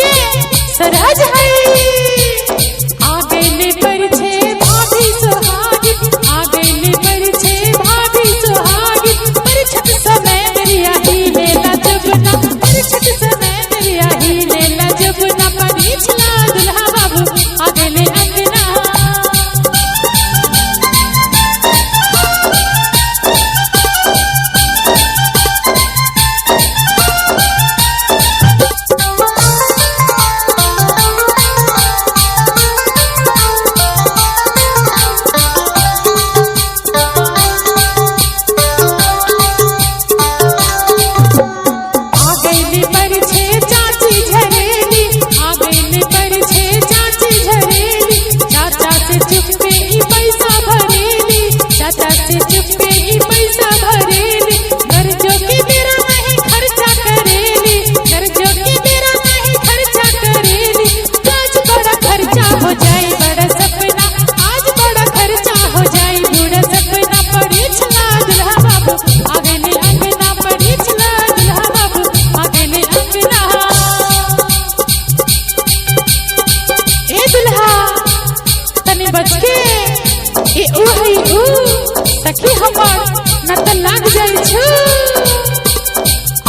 के सरहज है। आगे ले पर छे भाभी सुहागी, आगे ले पर छे भाभी सुहागी, परिछत समय मेरी आही लेला जबना, परिछत समय मेरी आही लेला जबना, परिछला दुल्हा बाबू आगे ले अंगना। सखी हमर न त लग जाई छु।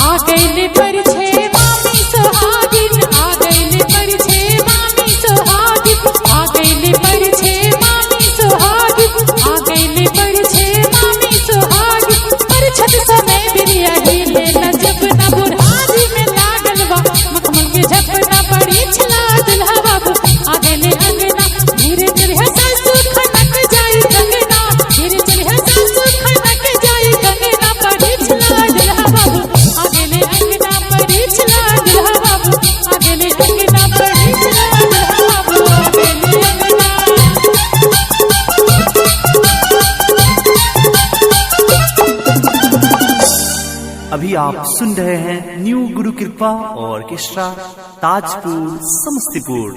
आ गइले पर छे मामी सुहागिन, आ गइले पर छे मामी सुहागिन, आ गइले पर छे मामी सुहागिन, आ गइले पर छे मामी सुहागिन, परिछत समय बिरिया हिले न जबना, बुढ़ारी में लागल बा मखमल के झपना, परिछला दुल्हा बाबू आ गइले अंगना। धीरे धीरे सासु खनक जाई कंगना, धीरे धीरे सासु खनक जाई कंगना, परिछला दुल्हा बाबू आ गइले अंगना, परिछला दुल्हा बाबू आ गइले अंगना, परिछला दुल्हा बाबू आ गइले अंगना। अभी आप सुन रहे हैं न्यू गुरु कृपा ऑर्केस्ट्रा, ताजपुर, समस्तीपुर।